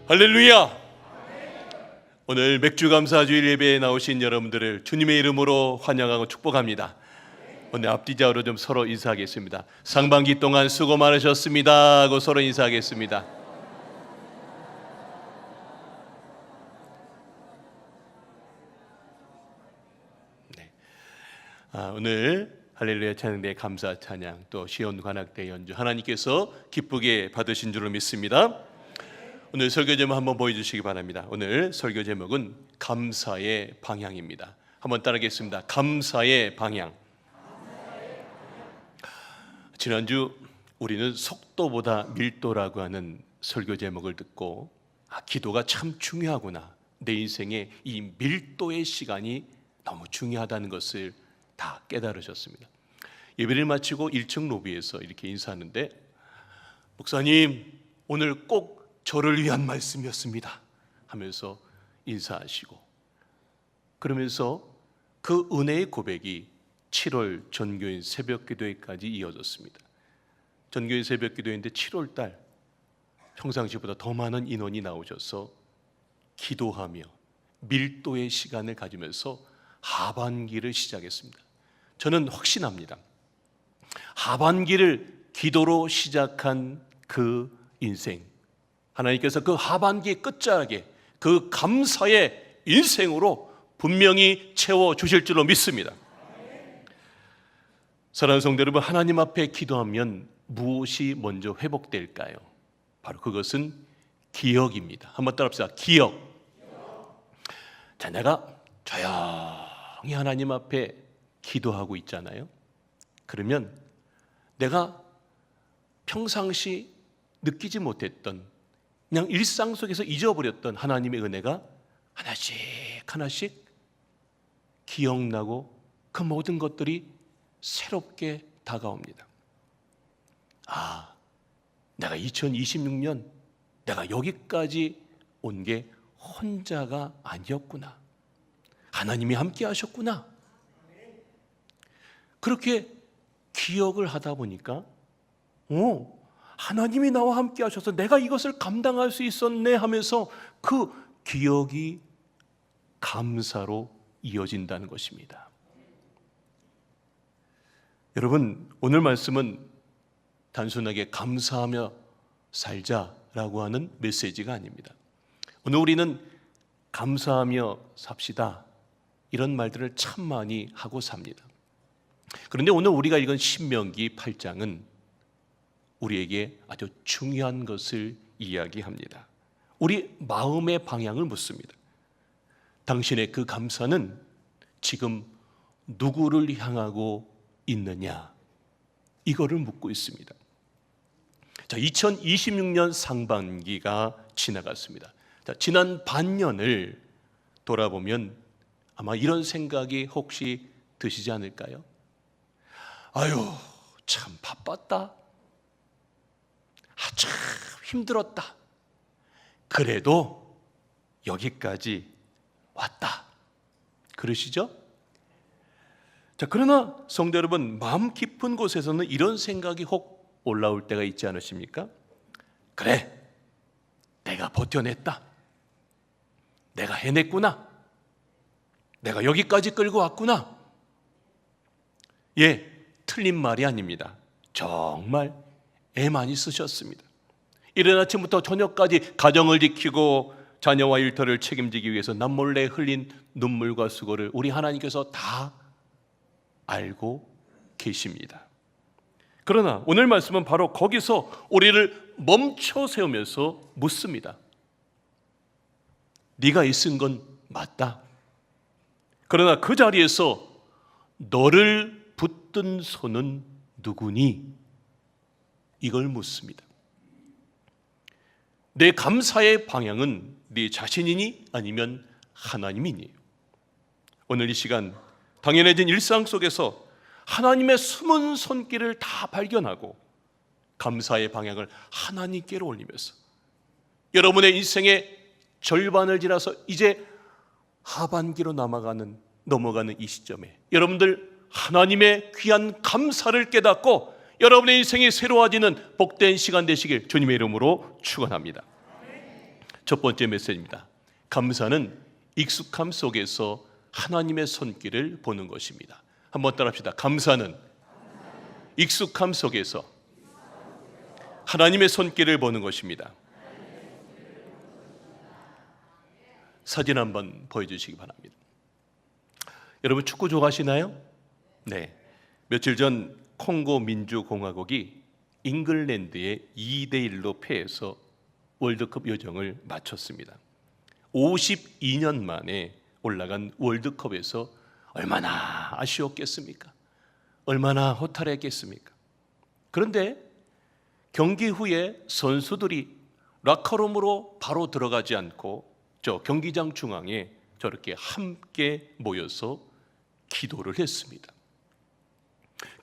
할렐루야! 오늘 맥주감사주일 예배에 나오신 여러분들을 주님의 이름으로 환영하고 축복합니다. 오늘 앞뒤좌우로 좀 서로 인사하겠습니다. 상반기 동안 수고 많으셨습니다 하고 서로 인사하겠습니다. 네. 오늘 할렐루야 찬양대 감사 찬양 또 시온 관악대 연주 하나님께서 기쁘게 받으신 줄을 믿습니다. 오늘 설교 제목 한번 보여주시기 바랍니다. 오늘 설교 제목은 감사의 방향입니다. 한번 따라하겠습니다. 감사의 방향. 지난주 우리는 속도보다 밀도라고 하는 설교 제목을 듣고 기도가 참 중요하구나, 내 인생에 이 밀도의 시간이 너무 중요하다는 것을 다 깨달으셨습니다. 예배를 마치고 1층 로비에서 이렇게 인사하는데, 목사님 오늘 꼭 저를 위한 말씀이었습니다 하면서 인사하시고, 그러면서 그 은혜의 고백이 7월 전교인 새벽기도회까지 이어졌습니다. 전교인 새벽기도회인데 7월달 평상시보다 더 많은 인원이 나오셔서 기도하며 밀도의 시간을 가지면서 하반기를 시작했습니다. 저는 확신합니다. 하반기를 기도로 시작한 그 인생, 하나님께서 그 하반기 끝자락에 그 감사의 인생으로 분명히 채워주실 줄로 믿습니다. 사랑하는 성도 여러분, 하나님 앞에 기도하면 무엇이 먼저 회복될까요? 바로 그것은 기억입니다. 한번 따라합시다. 기억. 자, 내가 조용히 하나님 앞에 기도하고 있잖아요. 그러면 내가 평상시 느끼지 못했던, 그냥 일상 속에서 잊어버렸던 하나님의 은혜가 하나씩 하나씩 기억나고 그 모든 것들이 새롭게 다가옵니다. 내가 2026년 내가 여기까지 온 게 혼자가 아니었구나, 하나님이 함께 하셨구나. 그렇게 기억을 하다 보니까 하나님이 나와 함께 하셔서 내가 이것을 감당할 수 있었네 하면서 그 기억이 감사로 이어진다는 것입니다. 여러분, 오늘 말씀은 단순하게 감사하며 살자라고 하는 메시지가 아닙니다. 오늘 우리는 감사하며 삽시다, 이런 말들을 참 많이 하고 삽니다. 그런데 오늘 우리가 읽은 신명기 8장은 우리에게 아주 중요한 것을 이야기합니다. 우리 마음의 방향을 묻습니다. 당신의 그 감사는 지금 누구를 향하고 있느냐, 이거를 묻고 있습니다. 자, 2026년 상반기가 지나갔습니다. 자, 지난 반년을 돌아보면 아마 이런 생각이 혹시 드시지 않을까요? 참 바빴다, 참 힘들었다, 그래도 여기까지 왔다, 그러시죠? 자, 그러나 성도 여러분, 마음 깊은 곳에서는 이런 생각이 혹 올라올 때가 있지 않으십니까? 그래, 내가 버텨냈다, 내가 해냈구나, 내가 여기까지 끌고 왔구나. 예, 틀린 말이 아닙니다. 정말 애 많이 쓰셨습니다. 이른 아침부터 저녁까지 가정을 지키고 자녀와 일터를 책임지기 위해서 남몰래 흘린 눈물과 수고를 우리 하나님께서 다 알고 계십니다. 그러나 오늘 말씀은 바로 거기서 우리를 멈춰 세우면서 묻습니다. 네가 애쓴 건 맞다. 그러나 그 자리에서 너를 붙든 손은 누구니? 이걸 묻습니다. 내 감사의 방향은 네 자신이니 아니면 하나님이니? 오늘 이 시간 당연해진 일상 속에서 하나님의 숨은 손길을 다 발견하고 감사의 방향을 하나님께로 올리면서 여러분의 인생의 절반을 지나서 이제 하반기로 넘어가는 이 시점에 여러분들 하나님의 귀한 감사를 깨닫고 여러분의 인생이 새로워지는 복된 시간 되시길 주님의 이름으로 축원합니다. 첫 번째 메시지입니다. 감사는 익숙함 속에서 하나님의 손길을 보는 것입니다. 한번 따라합시다. 감사는 익숙함 속에서 하나님의 손길을 보는 것입니다. 사진 한번 보여주시기 바랍니다. 여러분 축구 좋아하시나요? 네. 며칠 전 콩고 민주공화국이 잉글랜드에 2대1로 패해서 월드컵 여정을 마쳤습니다. 52년 만에 올라간 월드컵에서 얼마나 아쉬웠겠습니까? 얼마나 허탈했겠습니까? 그런데 경기 후에 선수들이 라커룸으로 바로 들어가지 않고 저 경기장 중앙에 저렇게 함께 모여서 기도를 했습니다.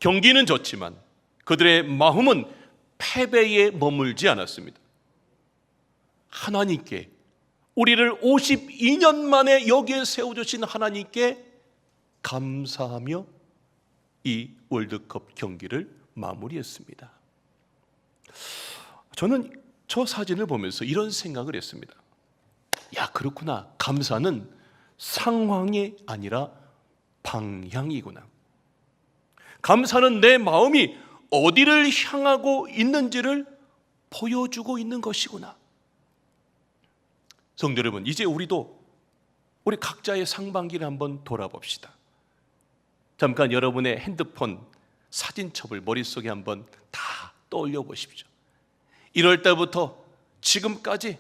경기는 졌지만 그들의 마음은 패배에 머물지 않았습니다. 하나님께, 우리를 52년 만에 여기에 세워주신 하나님께 감사하며 이 월드컵 경기를 마무리했습니다. 저는 저 사진을 보면서 이런 생각을 했습니다. 야, 그렇구나. 감사는 상황이 아니라 방향이구나. 감사는 내 마음이 어디를 향하고 있는지를 보여주고 있는 것이구나. 성도 여러분, 이제 우리 각자의 상반기를 한번 돌아봅시다. 잠깐 여러분의 핸드폰 사진첩을 머릿속에 한번 다 떠올려 보십시오. 1월 달부터 지금까지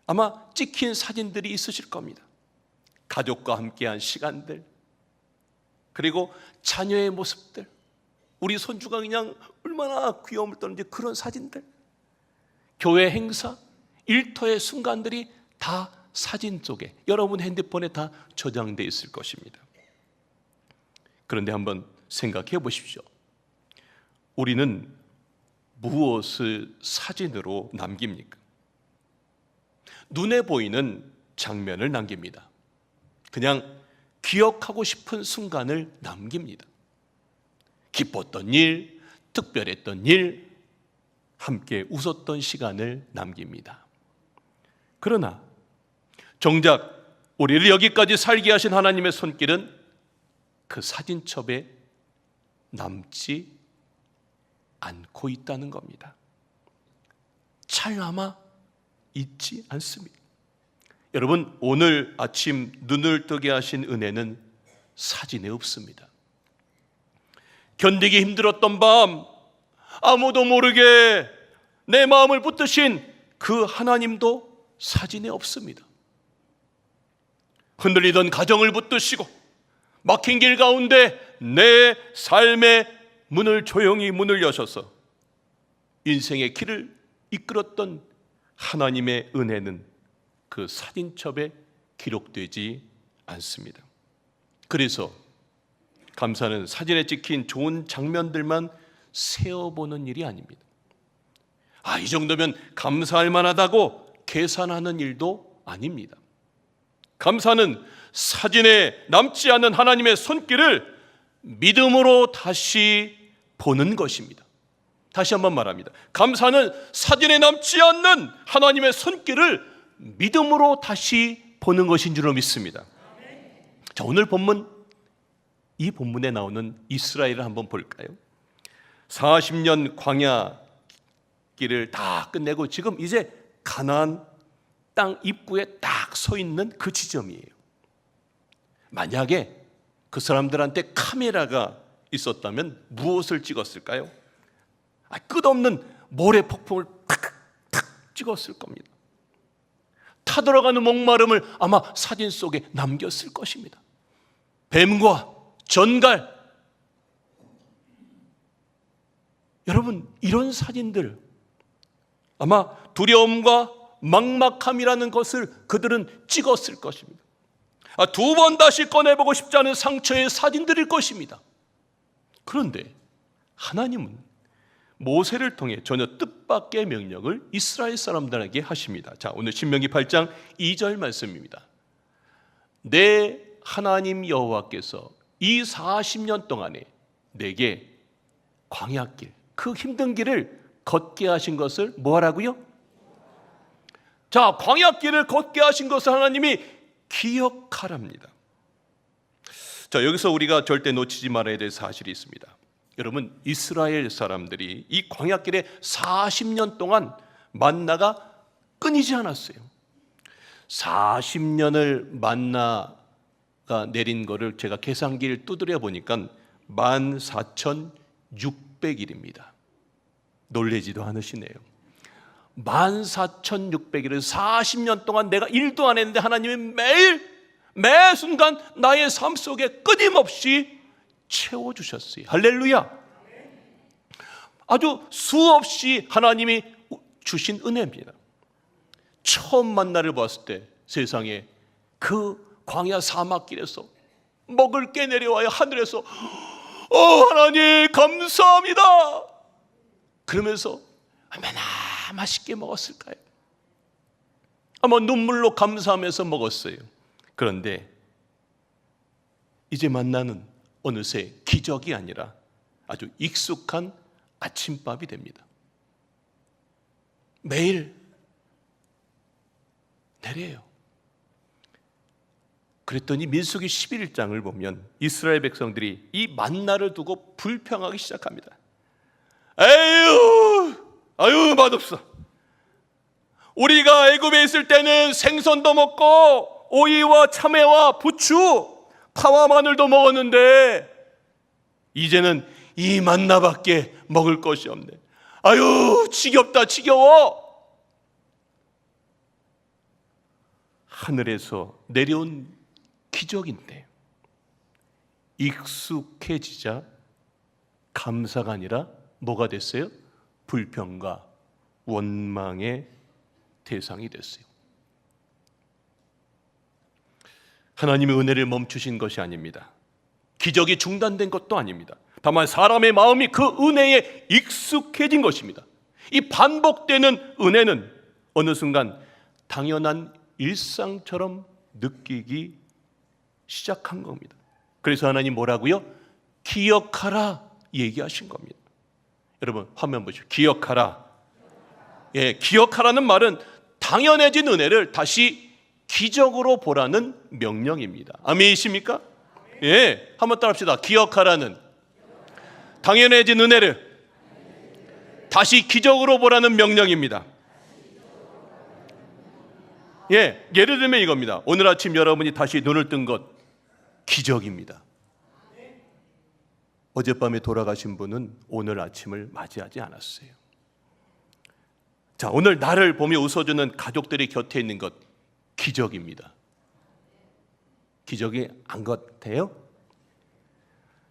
아마 찍힌 사진들이 있으실 겁니다. 가족과 함께한 시간들, 그리고 자녀의 모습들, 우리 손주가 그냥 얼마나 귀여움을 떠는지 그런 사진들, 교회 행사, 일터의 순간들이 다 사진 속에, 여러분 핸드폰에 다 저장되어 있을 것입니다. 그런데 한번 생각해 보십시오. 우리는 무엇을 사진으로 남깁니까? 눈에 보이는 장면을 남깁니다. 그냥 기억하고 싶은 순간을 남깁니다. 기뻤던 일, 특별했던 일, 함께 웃었던 시간을 남깁니다. 그러나 정작 우리를 여기까지 살게 하신 하나님의 손길은 그 사진첩에 남지 않고 있다는 겁니다. 잘 남아 있지 않습니다. 여러분, 오늘 아침 눈을 뜨게 하신 은혜는 사진에 없습니다. 견디기 힘들었던 밤, 아무도 모르게 내 마음을 붙드신 그 하나님도 사진에 없습니다. 흔들리던 가정을 붙드시고 막힌 길 가운데 내 삶의 문을 조용히 문을 여셔서 인생의 길을 이끌었던 하나님의 은혜는 그 사진첩에 기록되지 않습니다. 그래서 감사는 사진에 찍힌 좋은 장면들만 세어보는 일이 아닙니다. 이 정도면 감사할 만하다고 계산하는 일도 아닙니다. 감사는 사진에 남지 않는 하나님의 손길을 믿음으로 다시 보는 것입니다. 다시 한번 말합니다. 감사는 사진에 남지 않는 하나님의 손길을 믿음으로 다시 보는 것인 줄로 믿습니다. 자, 오늘 본문, 이 본문에 나오는 이스라엘을 한번 볼까요? 40년 광야 길을 다 끝내고 지금 이제 가나안 땅 입구에 딱 서 있는 그 지점이에요. 만약에 그 사람들한테 카메라가 있었다면 무엇을 찍었을까요? 끝없는 모래 폭풍을 탁탁 찍었을 겁니다. 타들어가는 목마름을 아마 사진 속에 남겼을 것입니다. 뱀과 전갈, 여러분, 이런 사진들, 아마 두려움과 막막함이라는 것을 그들은 찍었을 것입니다. 두 번 다시 꺼내보고 싶지 않은 상처의 사진들일 것입니다. 그런데 하나님은 모세를 통해 전혀 뜻밖의 명령을 이스라엘 사람들에게 하십니다. 자, 오늘 신명기 8장 2절 말씀입니다. 내 하나님 여호와께서 이 40년 동안에 내게 광야길, 그 힘든 길을 걷게 하신 것을 뭐 하라고요? 자, 광야길을 걷게 하신 것을 하나님이 기억하랍니다. 자, 여기서 우리가 절대 놓치지 말아야 될 사실이 있습니다. 여러분, 이스라엘 사람들이 이 광야길에 40년 동안 만나가 끊이지 않았어요. 40년을 만나가 내린 거를 제가 계산기를 두드려 보니까 14,600일입니다. 놀라지도 않으시네요. 14,600일을 40년 동안 내가 일도 안 했는데 하나님이 매 순간 나의 삶 속에 끊임없이 채워주셨어요. 할렐루야. 아주 수없이 하나님이 주신 은혜입니다. 처음 만나를 봤을 때 세상에 그 광야 사막길에서 먹을 게 내려와요. 하늘에서 하나님 감사합니다 그러면서 얼마나 맛있게 먹었을까요? 아마 눈물로 감사하면서 먹었어요. 그런데 이제 만나는 어느새 기적이 아니라 아주 익숙한 아침밥이 됩니다. 매일 내려요. 그랬더니 민수기 11장을 보면 이스라엘 백성들이 이 만나를 두고 불평하기 시작합니다. 아유 맛없어. 우리가 애굽에 있을 때는 생선도 먹고 오이와 참외와 부추, 파와 마늘도 먹었는데 이제는 이 만나밖에 먹을 것이 없네. 아유 지겹다 지겨워. 하늘에서 내려온 기적인데 익숙해지자 감사가 아니라 뭐가 됐어요? 불평과 원망의 대상이 됐어요. 하나님의 은혜를 멈추신 것이 아닙니다. 기적이 중단된 것도 아닙니다. 다만 사람의 마음이 그 은혜에 익숙해진 것입니다. 이 반복되는 은혜는 어느 순간 당연한 일상처럼 느끼기 시작한 겁니다. 그래서 하나님 뭐라고요? 기억하라 얘기하신 겁니다. 여러분 화면 보시죠. 기억하라. 예, 기억하라는 말은 당연해진 은혜를 다시 기적으로 보라는 명령입니다. 아멘이십니까? 예, 한번 따라합시다. 기억하라는 당연해진 은혜를 다시 기적으로 보라는 명령입니다. 예, 예를 들면 이겁니다. 오늘 아침 여러분이 다시 눈을 뜬 것 기적입니다. 어젯밤에 돌아가신 분은 오늘 아침을 맞이하지 않았어요. 자, 오늘 나를 보며 웃어주는 가족들이 곁에 있는 것 기적입니다. 기적이 안 같아요?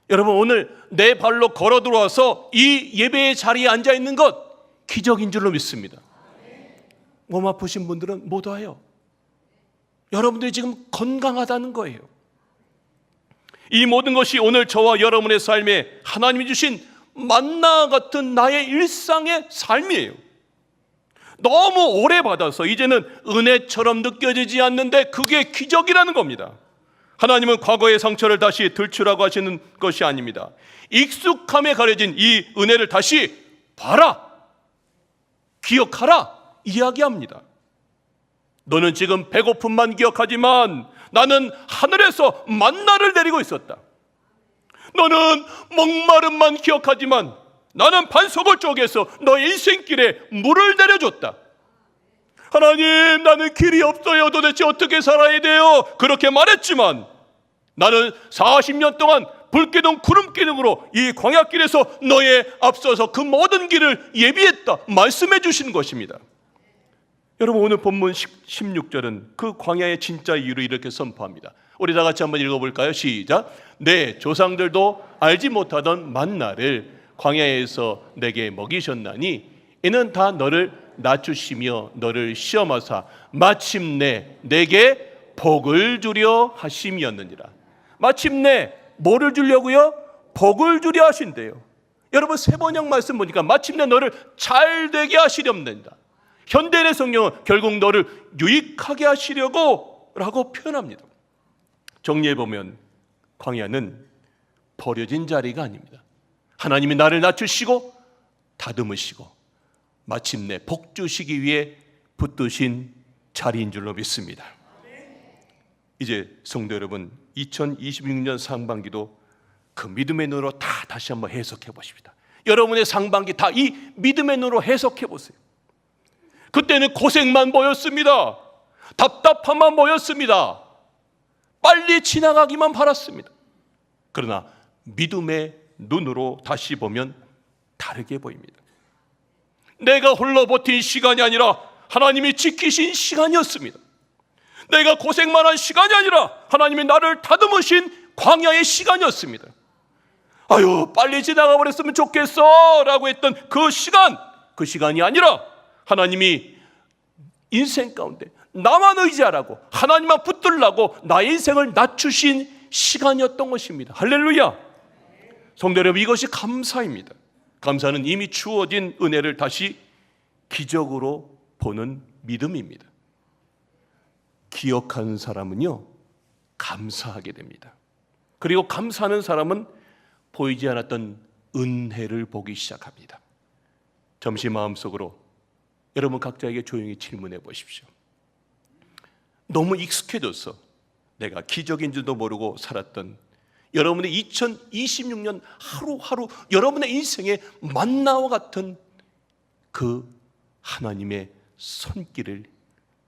여러분 오늘 내 발로 걸어 들어와서 이 예배의 자리에 앉아 있는 것 기적인 줄로 믿습니다. 몸 아프신 분들은 못 와요. 여러분들이 지금 건강하다는 거예요. 이 모든 것이 오늘 저와 여러분의 삶에 하나님이 주신 만나 같은 나의 일상의 삶이에요. 너무 오래 받아서 이제는 은혜처럼 느껴지지 않는데 그게 기적이라는 겁니다. 하나님은 과거의 상처를 다시 들추라고 하시는 것이 아닙니다. 익숙함에 가려진 이 은혜를 다시 봐라, 기억하라 이야기합니다. 너는 지금 배고픔만 기억하지만 나는 하늘에서 만나를 내리고 있었다. 너는 목마름만 기억하지만 나는 반석을 쪼개서 너의 인생길에 물을 내려줬다. 하나님 나는 길이 없어요. 도대체 어떻게 살아야 돼요? 그렇게 말했지만 나는 40년 동안 불기둥 구름기둥으로 이 광야길에서 너의 앞서서 그 모든 길을 예비했다 말씀해 주시는 것입니다. 여러분 오늘 본문 16절은 그 광야의 진짜 이유를 이렇게 선포합니다. 우리 다 같이 한번 읽어볼까요? 시작. 내 조상들도 알지 못하던 만나를 광야에서 내게 먹이셨나니 이는 다 너를 낮추시며 너를 시험하사 마침내 내게 복을 주려 하심이었느니라. 마침내 뭐를 주려고요? 복을 주려 하신대요. 여러분 세번역 말씀 보니까 마침내 너를 잘 되게 하시렵니다. 현대인의 성경은 결국 너를 유익하게 하시려고 라고 표현합니다. 정리해보면 광야는 버려진 자리가 아닙니다. 하나님이 나를 낮추시고 다듬으시고 마침내 복 주시기 위해 붙드신 자리인 줄로 믿습니다. 이제 성도 여러분, 2026년 상반기도 그 믿음의 눈으로 다시 한번 해석해 보십시다. 여러분의 상반기 다 이 믿음의 눈으로 해석해 보세요. 그때는 고생만 보였습니다. 답답함만 보였습니다. 빨리 지나가기만 바랐습니다. 그러나 믿음의 눈으로 다시 보면 다르게 보입니다. 내가 홀로 버틴 시간이 아니라 하나님이 지키신 시간이었습니다. 내가 고생만 한 시간이 아니라 하나님이 나를 다듬으신 광야의 시간이었습니다. 아유, 빨리 지나가 버렸으면 좋겠어 라고 했던 그 시간이 아니라 하나님이 인생 가운데 나만 의지하라고, 하나님만 붙들라고 나의 인생을 낮추신 시간이었던 것입니다. 할렐루야. 성도 여러분, 이것이 감사입니다. 감사는 이미 주어진 은혜를 다시 기적으로 보는 믿음입니다. 기억하는 사람은요, 감사하게 됩니다. 그리고 감사하는 사람은 보이지 않았던 은혜를 보기 시작합니다. 잠시 마음속으로 여러분 각자에게 조용히 질문해 보십시오. 너무 익숙해져서 내가 기적인 줄도 모르고 살았던 여러분의 2026년 하루하루 여러분의 인생의 만나와 같은 그 하나님의 손길을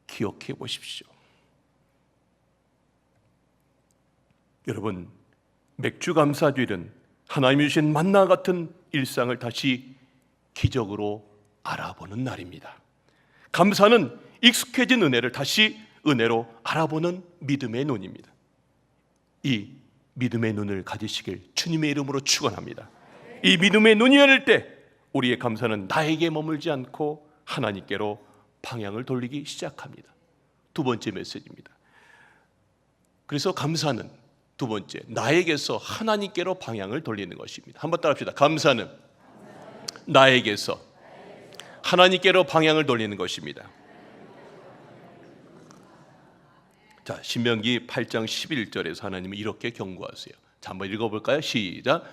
기억해 보십시오. 여러분, 맥주감사주일은 하나님이 주신 만나와 같은 일상을 다시 기적으로 알아보는 날입니다. 감사는 익숙해진 은혜를 다시 은혜로 알아보는 믿음의 눈입니다. 이 믿음의 눈을 가지시길 주님의 이름으로 축원합니다. 이 믿음의 눈이 열릴 때 우리의 감사는 나에게 머물지 않고 하나님께로 방향을 돌리기 시작합니다. 두 번째 메시지입니다. 그래서 감사는 두 번째, 나에게서 하나님께로 방향을 돌리는 것입니다. 한번 따라합시다. 감사는 나에게서 하나님께로 방향을 돌리는 것입니다. 자, 신명기 8장 11절에서 하나님은 이렇게 경고하세요. 자, 한번 읽어볼까요? 시작.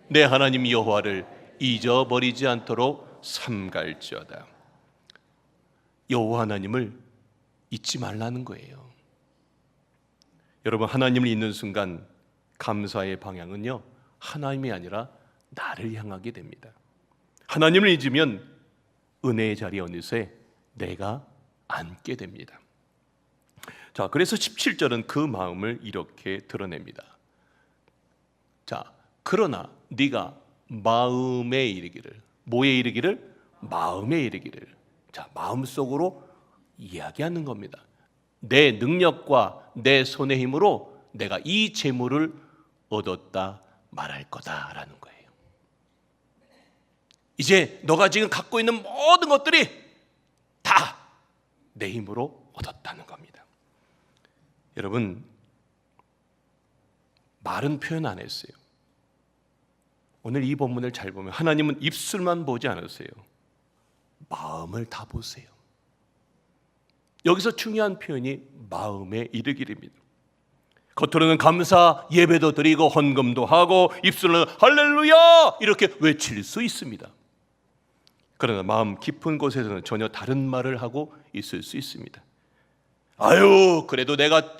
내 하나님 여호와를 잊어버리지 않도록 삼갈지어다. 여호와 하나님을 잊지 말라는 거예요. 여러분, 하나님을 잊는 순간 감사의 방향은요, 하나님이 아니라 나를 향하게 됩니다. 하나님을 잊으면 은혜의 자리에 어느새 내가 앉게 됩니다. 자, 그래서 17절은 그 마음을 이렇게 드러냅니다. 자, 그러나 네가 마음에 이르기를, 뭐에 이르기를? 마음에 이르기를. 자, 마음속으로 이야기하는 겁니다. 내 능력과 내 손의 힘으로 내가 이 재물을 얻었다 말할 거다라는 거예요. 이제 너가 지금 갖고 있는 모든 것들이 다 내 힘으로 얻었다는 겁니다. 여러분, 말은 표현 안 했어요. 오늘 이 본문을 잘 보면 하나님은 입술만 보지 않으세요. 마음을 다 보세요. 여기서 중요한 표현이 마음에 이르기입니다. 겉으로는 감사 예배도 드리고 헌금도 하고 입술로는 할렐루야 이렇게 외칠 수 있습니다. 그러나 마음 깊은 곳에서는 전혀 다른 말을 하고 있을 수 있습니다. 아유, 그래도 내가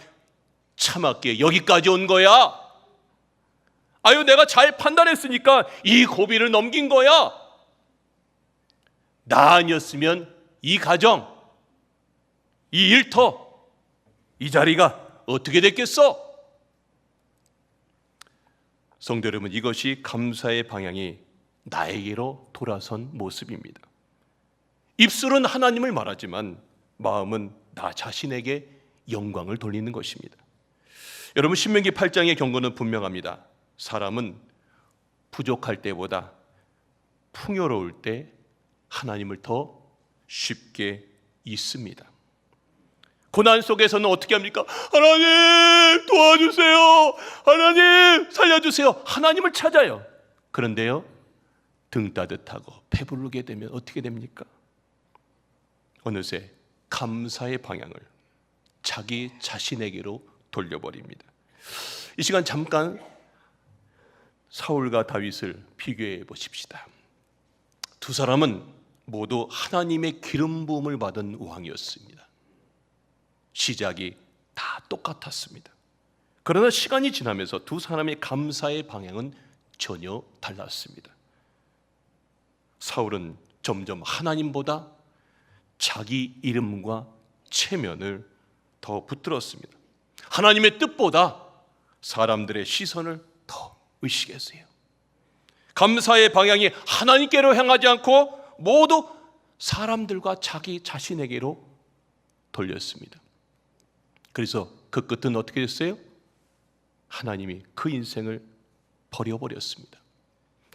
참았기에 여기까지 온 거야. 아유, 내가 잘 판단했으니까 이 고비를 넘긴 거야. 나 아니었으면 이 가정, 이 일터, 이 자리가 어떻게 됐겠어? 성도 여러분, 이것이 감사의 방향이 나에게로 돌아선 모습입니다. 입술은 하나님을 말하지만 마음은 나 자신에게 영광을 돌리는 것입니다. 여러분, 신명기 8장의 경고는 분명합니다. 사람은 부족할 때보다 풍요로울 때 하나님을 더 쉽게 잊습니다. 고난 속에서는 어떻게 합니까? 하나님 도와주세요. 하나님 살려주세요. 하나님을 찾아요. 그런데요, 등 따뜻하고 배부르게 되면 어떻게 됩니까? 어느새 감사의 방향을 자기 자신에게로 돌려버립니다. 이 시간 잠깐 사울과 다윗을 비교해 보십시다. 두 사람은 모두 하나님의 기름 부음을 받은 왕이었습니다. 시작이 다 똑같았습니다. 그러나 시간이 지나면서 두 사람의 감사의 방향은 전혀 달랐습니다. 사울은 점점 하나님보다 자기 이름과 체면을 더 붙들었습니다. 하나님의 뜻보다 사람들의 시선을 더 의식했어요. 감사의 방향이 하나님께로 향하지 않고 모두 사람들과 자기 자신에게로 돌렸습니다. 그래서 그 끝은 어떻게 됐어요? 하나님이 그 인생을 버려버렸습니다.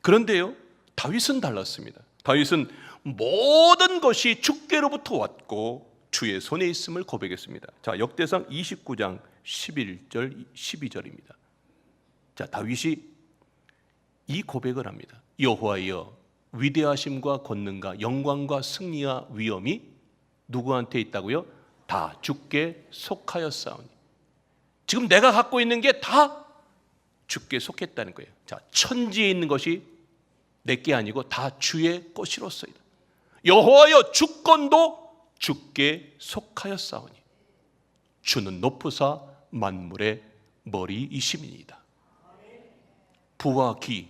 그런데요, 다윗은 달랐습니다. 다윗은 모든 것이 주께로부터 왔고 주의 손에 있음을 고백했습니다. 자, 역대상 29장 11절 12절입니다. 자, 다윗이 이 고백을 합니다. 여호와여, 위대하심과 권능과 영광과 승리와 위엄이 누구한테 있다고요? 다 주께 속하였사오니. 지금 내가 갖고 있는 게 다 주께 속했다는 거예요. 자, 천지에 있는 것이 내게 아니고 다 주의 것이로소이다. 여호와여, 주권도 주께 속하였사오니 주는 높으사 만물의 머리이심이니이다. 부와 기,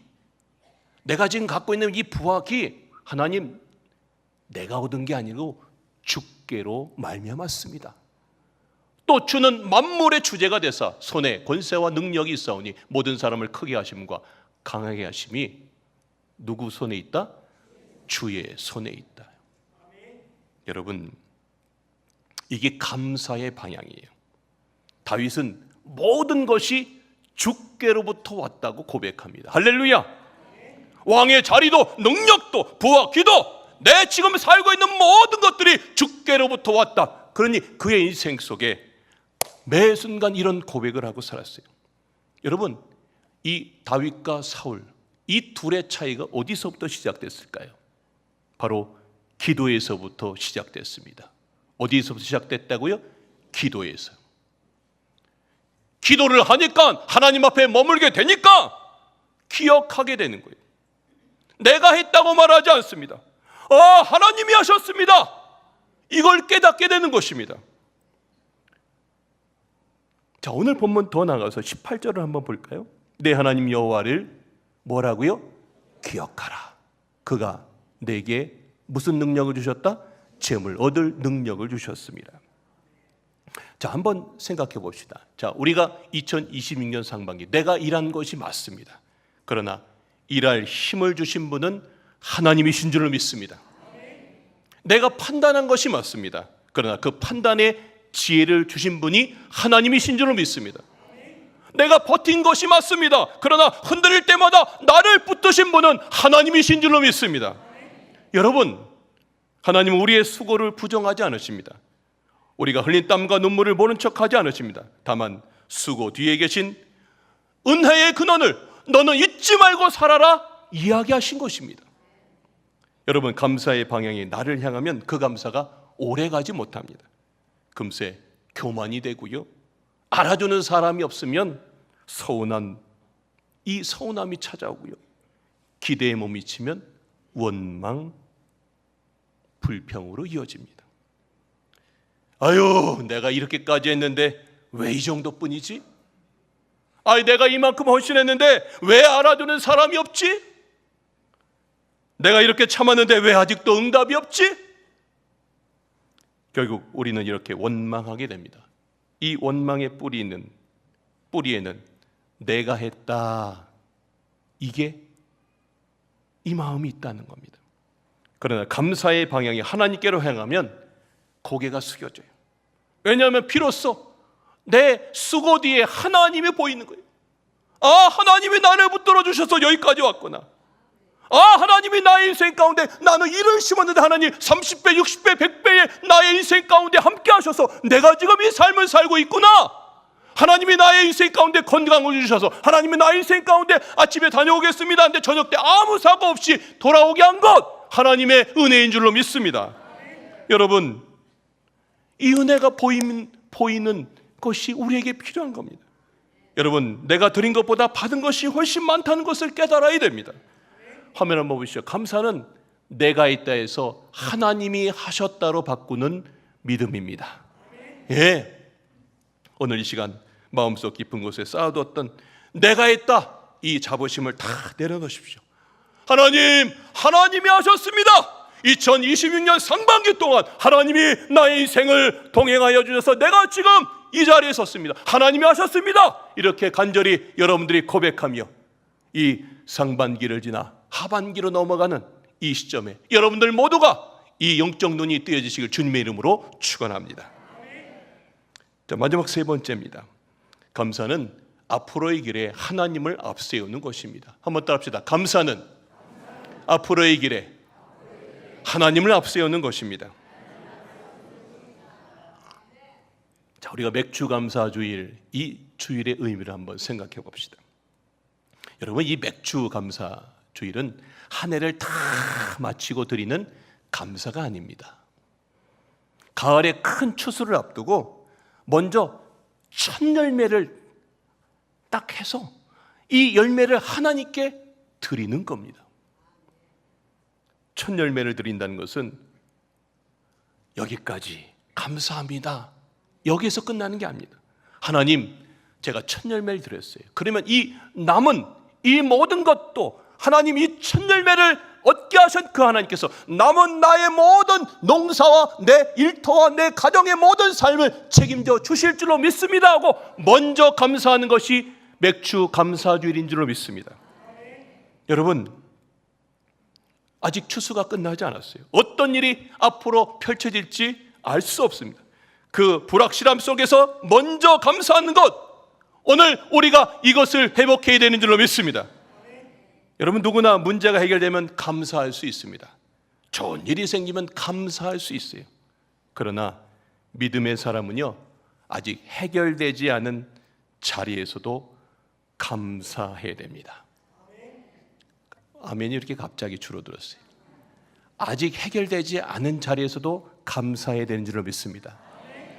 내가 지금 갖고 있는 이 부와 기, 하나님 내가 얻은 게 아니고 주께로 말미암았습니다. 또 주는 만물의 주제가 되사 손에 권세와 능력이 있사오니 모든 사람을 크게 하심과 강하게 하심이 누구 손에 있다? 주의 손에 있다. 여러분, 이게 감사의 방향이에요. 다윗은 모든 것이 주께로부터 왔다고 고백합니다. 할렐루야. 왕의 자리도 능력도 부와 기도, 내 지금 살고 있는 모든 것들이 주께로부터 왔다. 그러니 그의 인생 속에 매 순간 이런 고백을 하고 살았어요. 여러분, 이 다윗과 사울, 이 둘의 차이가 어디서부터 시작됐을까요? 바로 기도에서부터 시작됐습니다. 어디서부터 시작됐다고요? 기도에서. 기도를 하니까, 하나님 앞에 머물게 되니까 기억하게 되는 거예요. 내가 했다고 말하지 않습니다. 하나님이 하셨습니다. 이걸 깨닫게 되는 것입니다. 자, 오늘 본문 더 나가서 18절을 한번 볼까요? 내 하나님 여호와를 뭐라고요? 기억하라. 그가 내게 무슨 능력을 주셨다? 재물 얻을 능력을 주셨습니다. 자, 한번 생각해 봅시다. 자, 우리가 2026년 상반기 내가 일한 것이 맞습니다. 그러나 일할 힘을 주신 분은 하나님이신 줄을 믿습니다. 내가 판단한 것이 맞습니다. 그러나 그 판단의 지혜를 주신 분이 하나님이신 줄을 믿습니다. 내가 버틴 것이 맞습니다. 그러나 흔들릴 때마다 나를 붙드신 분은 하나님이신 줄로 믿습니다. 여러분, 하나님은 우리의 수고를 부정하지 않으십니다. 우리가 흘린 땀과 눈물을 모른 척하지 않으십니다. 다만 수고 뒤에 계신 은혜의 근원을 너는 잊지 말고 살아라 이야기하신 것입니다. 여러분, 감사의 방향이 나를 향하면 그 감사가 오래가지 못합니다. 금세 교만이 되고요, 알아주는 사람이 없으면 이 서운함이 찾아오고요, 기대에 못 미치면 원망, 불평으로 이어집니다. 아유, 내가 이렇게까지 했는데 왜 이 정도뿐이지? 내가 이만큼 헌신했는데 왜 알아주는 사람이 없지? 내가 이렇게 참았는데 왜 아직도 응답이 없지? 결국 우리는 이렇게 원망하게 됩니다. 이 원망의 뿌리에는 내가 했다, 이 마음이 있다는 겁니다. 그러나 감사의 방향이 하나님께로 향하면 고개가 숙여져요. 왜냐하면 비로소 내 수고 뒤에 하나님이 보이는 거예요. 하나님이 나를 붙들어 주셔서 여기까지 왔구나. 하나님이 나의 인생 가운데, 나는 일을 심었는데 하나님 30배, 60배, 100배의 나의 인생 가운데 함께 하셔서 내가 지금 이 삶을 살고 있구나. 하나님이 나의 인생 가운데 건강을 주셔서, 하나님이 나의 인생 가운데 아침에 다녀오겠습니다 근데 저녁 때 아무 사고 없이 돌아오게 한 것, 하나님의 은혜인 줄로 믿습니다. 여러분, 이 은혜가 보이는 것이 우리에게 필요한 겁니다. 여러분, 내가 드린 것보다 받은 것이 훨씬 많다는 것을 깨달아야 됩니다. 화면 한번 보시죠. 감사는 내가 있다 해서 하나님이 하셨다로 바꾸는 믿음입니다. 예, 오늘 이 시간 마음속 깊은 곳에 쌓아두었던 내가 했다 이 자부심을 다 내려놓으십시오. 하나님이 하셨습니다. 2026년 상반기 동안 하나님이 나의 인생을 동행하여 주셔서 내가 지금 이 자리에 섰습니다. 하나님이 하셨습니다. 이렇게 간절히 여러분들이 고백하며 이 상반기를 지나 하반기로 넘어가는 이 시점에 여러분들 모두가 이 영적 눈이 뜨여지시길 주님의 이름으로 축원합니다. 자, 마지막 세 번째입니다. 감사는 앞으로의 길에 하나님을 앞세우는 것입니다. 한번 따라합시다. 감사는 앞으로의 길에 하나님을 앞세우는 것입니다. 자, 우리가 맥주 감사 주일, 이 주일의 의미를 한번 생각해 봅시다. 여러분, 이 맥주 감사 주일은 한 해를 다 마치고 드리는 감사가 아닙니다. 가을의 큰 추수를 앞두고 먼저 첫 열매를 딱 해서 이 열매를 하나님께 드리는 겁니다. 첫 열매를 드린다는 것은 여기까지 감사합니다, 여기에서 끝나는 게 아닙니다. 하나님, 제가 첫 열매를 드렸어요. 그러면 이 남은 이 모든 것도 하나님 이 첫 열매를 얻게 하신 그 하나님께서 남은 나의 모든 농사와 내 일터와 내 가정의 모든 삶을 책임져 주실 줄로 믿습니다 하고 먼저 감사하는 것이 맥주 감사주일인 줄로 믿습니다. 여러분, 아직 추수가 끝나지 않았어요. 어떤 일이 앞으로 펼쳐질지 알 수 없습니다. 그 불확실함 속에서 먼저 감사하는 것, 오늘 우리가 이것을 회복해야 되는 줄로 믿습니다. 여러분, 누구나 문제가 해결되면 감사할 수 있습니다. 좋은 일이 생기면 감사할 수 있어요. 그러나 믿음의 사람은요, 아직 해결되지 않은 자리에서도 감사해야 됩니다. 아멘이 이렇게 갑자기 줄어들었어요. 아직 해결되지 않은 자리에서도 감사해야 되는 줄로 믿습니다.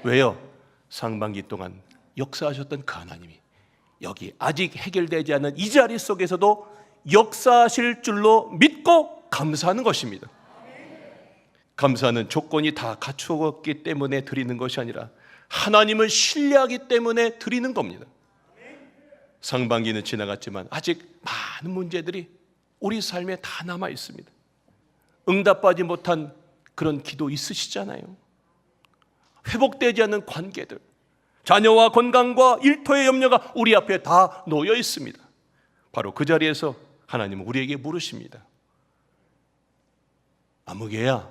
왜요? 상반기 동안 역사하셨던 그 하나님이 여기 아직 해결되지 않은 이 자리 속에서도 역사하실 줄로 믿고 감사하는 것입니다. 감사는 조건이 다 갖추었기 때문에 드리는 것이 아니라 하나님을 신뢰하기 때문에 드리는 겁니다. 상반기는 지나갔지만 아직 많은 문제들이 우리 삶에 다 남아 있습니다. 응답받지 못한 그런 기도 있으시잖아요. 회복되지 않는 관계들, 자녀와 건강과 일터의 염려가 우리 앞에 다 놓여 있습니다. 바로 그 자리에서 하나님은 우리에게 물으십니다. 아무개야,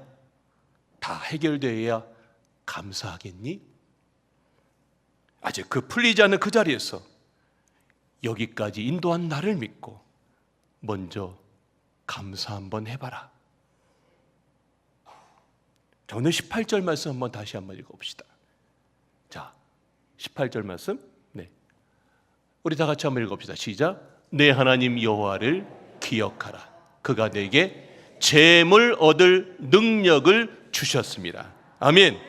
다 해결되어야 감사하겠니? 아직 그 풀리지 않은 그 자리에서 여기까지 인도한 나를 믿고 먼저 감사 한번 해봐라. 자, 오늘 18절 말씀 한번 다시 한번 읽어봅시다. 자, 18절 말씀, 네, 우리 다 같이 한번 읽어봅시다. 시작. 내 하나님 여호와를 기억하라. 그가 내게 재물 얻을 능력을 주셨습니다. 아멘.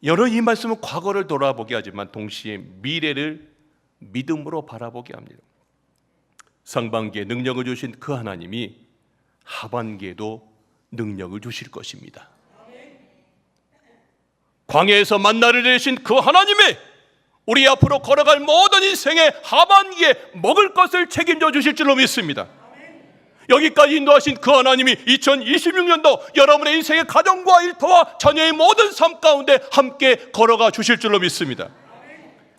여러 이 말씀은 과거를 돌아보게 하지만 동시에 미래를 믿음으로 바라보게 합니다. 상반기에 능력을 주신 그 하나님이 하반기에도 능력을 주실 것입니다. 광야에서 만나를 내리신 그 하나님의 우리 앞으로 걸어갈 모든 인생의 하반기에 먹을 것을 책임져 주실 줄로 믿습니다. 여기까지 인도하신 그 하나님이 2026년도 여러분의 인생의 가정과 일터와 자녀의 모든 삶 가운데 함께 걸어가 주실 줄로 믿습니다.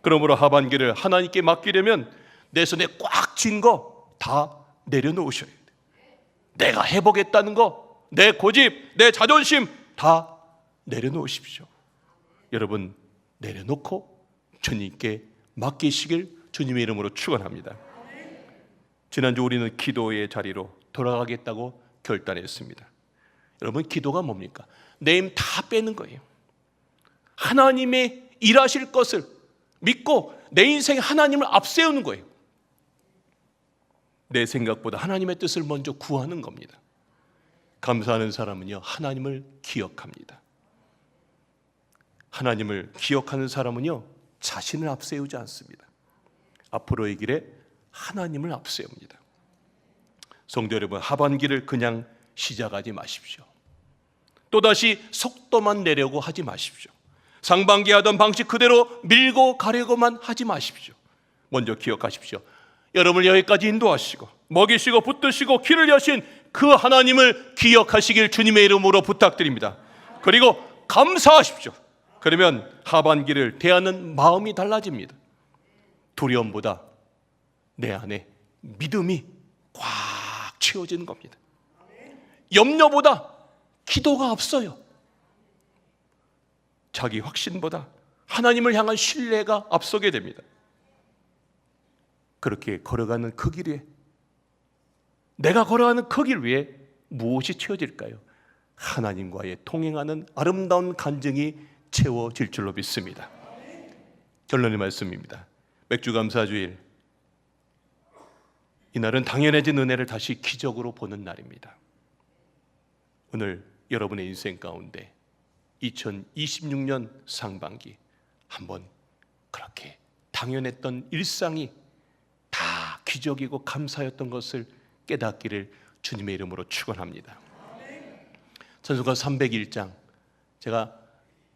그러므로 하반기를 하나님께 맡기려면 내 손에 꽉 쥔 거 다 내려놓으셔야 돼요. 내가 해보겠다는 거, 내 고집, 내 자존심 다 내려놓으십시오. 여러분, 내려놓고 주님께 맡기시길 주님의 이름으로 축원합니다. 지난주 우리는 기도의 자리로 돌아가겠다고 결단했습니다. 여러분, 기도가 뭡니까? 내 힘 다 빼는 거예요. 하나님의 일하실 것을 믿고 내 인생에 하나님을 앞세우는 거예요. 내 생각보다 하나님의 뜻을 먼저 구하는 겁니다. 감사하는 사람은요, 하나님을 기억합니다. 하나님을 기억하는 사람은요, 자신을 앞세우지 않습니다. 앞으로의 길에 하나님을 앞세웁니다. 성도 여러분, 하반기를 그냥 시작하지 마십시오. 또다시 속도만 내려고 하지 마십시오. 상반기 하던 방식 그대로 밀고 가려고만 하지 마십시오. 먼저 기억하십시오. 여러분을 여기까지 인도하시고 먹이시고 붙드시고 길을 여신 그 하나님을 기억하시길 주님의 이름으로 부탁드립니다. 그리고 감사하십시오. 그러면 하반기를 대하는 마음이 달라집니다. 두려움보다 내 안에 믿음이 꽉 채워지는 겁니다. 염려보다 기도가 앞서요. 자기 확신보다 하나님을 향한 신뢰가 앞서게 됩니다. 그렇게 걸어가는 그 길에, 내가 걸어가는 그 길 위에 무엇이 채워질까요? 하나님과의 동행하는 아름다운 간증이 채워질 줄로 믿습니다. 결론의 말씀입니다. 맥주감사주일, 이날은 당연해진 은혜를 다시 기적으로 보는 날입니다. 오늘 여러분의 인생 가운데 2026년 상반기 한번 그렇게 당연했던 일상이 다 기적이고 감사였던 것을 깨닫기를 주님의 이름으로 축원합니다. 찬송가 301장, 제가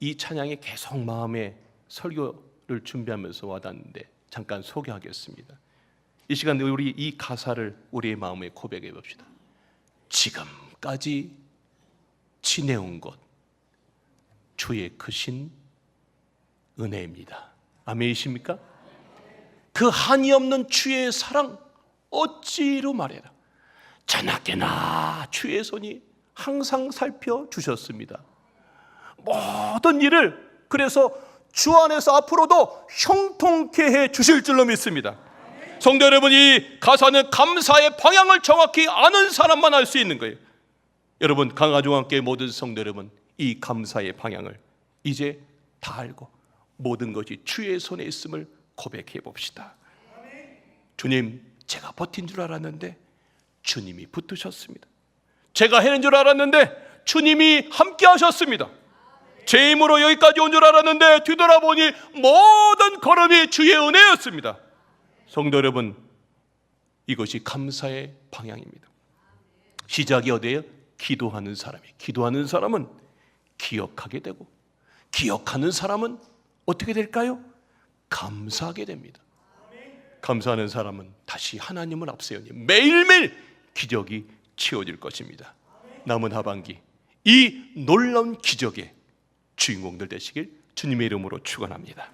이 찬양이 계속 마음에 설교를 준비하면서 와닿는데 잠깐 소개하겠습니다. 이 시간 우리 이 가사를 우리의 마음에 고백해 봅시다. 지금까지 지내온 것 주의 크신 은혜입니다. 아멘이십니까? 그 한이 없는 주의 사랑 어찌로 말해라. 자나깨나 주의 손이 항상 살펴주셨습니다. 모든 일을 그래서 주 안에서 앞으로도 형통케 해 주실 줄로 믿습니다. 성도 여러분, 이 가사는 감사의 방향을 정확히 아는 사람만 알 수 있는 거예요. 여러분, 강화중앙교회 모든 성도 여러분, 이 감사의 방향을 이제 다 알고 모든 것이 주의 손에 있음을 고백해 봅시다. 주님, 제가 버틴 줄 알았는데 주님이 붙으셨습니다. 제가 해낸 줄 알았는데 주님이 함께 하셨습니다. 제 힘으로 여기까지 온 줄 알았는데 뒤돌아보니 모든 걸음이 주의 은혜였습니다. 성도 여러분, 이것이 감사의 방향입니다. 시작이 어디예요? 기도하는 사람이. 기도하는 사람은 기억하게 되고, 기억하는 사람은 어떻게 될까요? 감사하게 됩니다. 감사하는 사람은 다시 하나님을 앞세우니 매일매일 기적이 채워질 것입니다. 남은 하반기 이 놀라운 기적의 주인공들 되시길 주님의 이름으로 축원합니다.